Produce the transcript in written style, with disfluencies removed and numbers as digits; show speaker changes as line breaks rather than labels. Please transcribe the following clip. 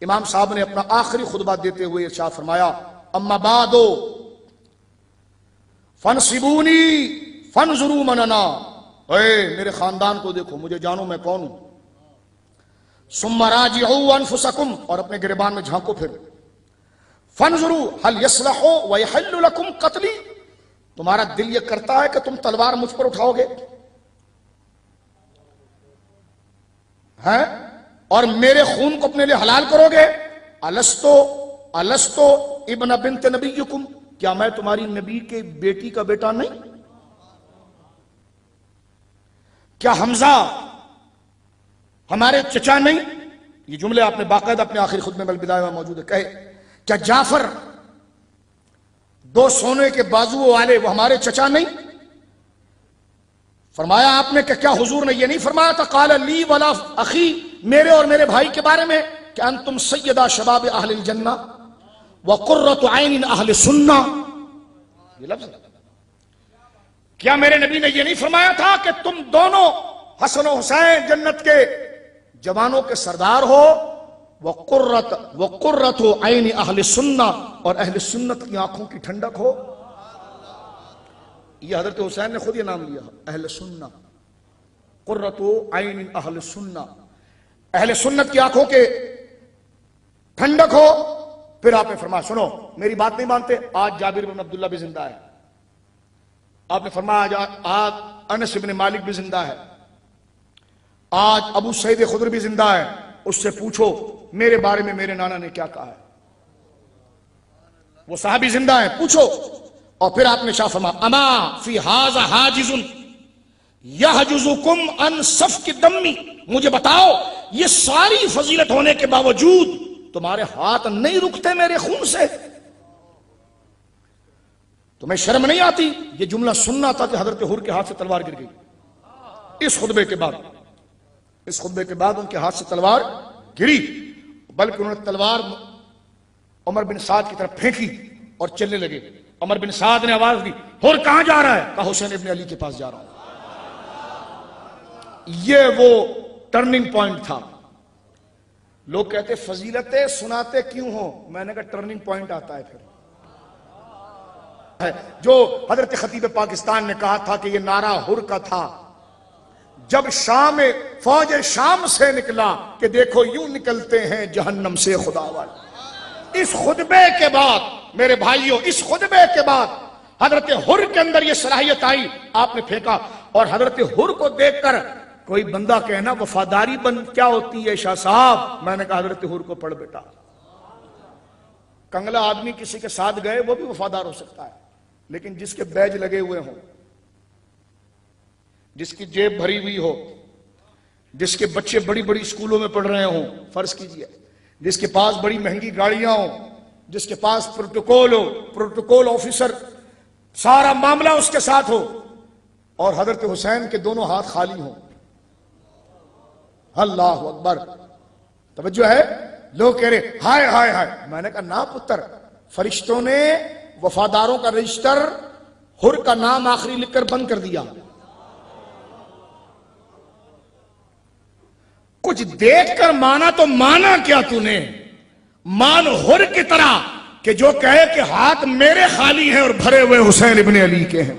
इमाम साहब ने अपना आखिरी खुतबा देते हुए इरशाद फरमाया, अम्मा बादो फनसिबूनी फनजुरू मनना, मेरे खानदान को देखो, मुझे जानो मैं कौन हूं। सुम्मा राजिऊ अनफुसकुम, और अपने गिरबान में झांको फिर। फनजुरू हल यस्लहु व यहल्लु लकुम कत्ली, तुम्हारा दिल ये करता है कि तुम तलवार मुझ पर उठाओगे हैं और मेरे खून को अपने लिए हलाल करोगे। अलस्तो इब्न बिन्त नबीयुकुम, क्या मैं तुम्हारी नबी के बेटी का बेटा नहीं? क्या हमजा हमारे चचा नहीं? ये जुमले आपने बाकायदा अपने आखिरी खुतबे में बिदाया में मौजूद है। कहे क्या जाफर 2 सोने के बाजुओं वाले वो हमारे चचा नहीं? फरमाया आपने कि क्या हुजूर ने ये नहीं फरमाया था, काला ली वला अखी, मेरे और मेरे भाई के बारे में, कि अंतुम सय्यदा शबाब अहलिल जन्ना व कुर्रतु ऐन अहले सुन्ना। ये लफ्ज क्या मेरे नबी ने ये नहीं फरमाया था कि तुम दोनों हसन और हुसैन जन्नत के जवानों के सरदार हो? व कुर्रतु ऐन अहले सुन्ना, और अहले सुन्नत की आंखों की ठंडक हो। ये हजरत हुसैन ने खुद ये नाम लिया, अहले सुन्ना, कुर्रतु ऐन अहले सुन्ना, अहले सुन्नत की आंखों के ठंडक हो। फिर आपने फरमाया, सुनो मेरी बात नहीं मानते, आज जाबिर बिन अब्दुल्ला भी जिंदा है। आपने फरमाया आज अनस इब्न मालिक भी जिंदा है, आज अबू सईद खुदरी भी जिंदा है, उससे पूछो मेरे बारे में मेरे नाना ने क्या कहा है। वो साहबी जिंदा है, पूछो। और फिर आपने शाह फरमा, अमा फी हाजा हाजिजुन यहजुजुकुम अन सफकी दम्मी, मुझे बताओ ये सारी फजीलत होने के बावजूद तुम्हारे हाथ नहीं रुकते मेरे खून से? तुम्हें शर्म नहीं आती? ये जुमला सुनना था कि हजरत हुर के हाथ से तलवार गिर गई। इस खुतबे के बाद उनके हाथ से तलवार गिरी, बल्कि उन्होंने तलवार उमर बिन साद की तरफ फेंकी और चलने लगे। उमर बिन साद ने आवाज दी, हुर कहां जा रहा है? कहा हुसैन इब्न अली के पास जा रहा हूं। ये वो टर्निंग पॉइंट था। लोग कहते फजीलतें सुनाते क्यों हो? मैंने कहा टर्निंग पॉइंट आता है फिर। जो हजरत खतीब पाकिस्तान ने कहा था कि ये नारा हुर का था, जब शाम फौज शाम से निकला कि देखो यूं निकलते हैं जहन्नम से खुदा वाले। इस खुतबे के बाद मेरे भाइयों, इस खुतबे के बाद हजरत हुर के अंदर ये सलाहियत आई, आपने फेंका। और हजरत हुर को देखकर कोई बंदा कहना वफादारी क्या होती है शाह साहब? मैंने कहा हजरत हुर को पढ़ बेटा। कंगला आदमी किसी के साथ गए वो भी वफादार हो सकता है, लेकिन जिसके बैज लगे हुए हों, जिसकी जेब भरी हुई हो, जिसके बच्चे बड़ी बड़ी स्कूलों में पढ़ रहे हों, फर्ज कीजिए, जिसके पास बड़ी महंगी गाड़ियां हो, जिसके पास प्रोटोकॉल हो, प्रोटोकॉल ऑफिसर, सारा मामला उसके साथ हो, और हजरत हुसैन के दोनों हाथ खाली हों। अल्लाह अकबर। तवज्जो है? लोग कह रहे हाय हाय हाय। मैंने कहा ना पुत्र, फरिश्तों ने वफादारों का रजिस्टर हुर का नाम आखिरी लिखकर बंद कर दिया। कुछ देखकर माना तो माना क्या तूने? मान हुर की तरह कि जो कहे कि हाथ मेरे खाली हैं और भरे हुए हुसैन इब्न अली के हैं।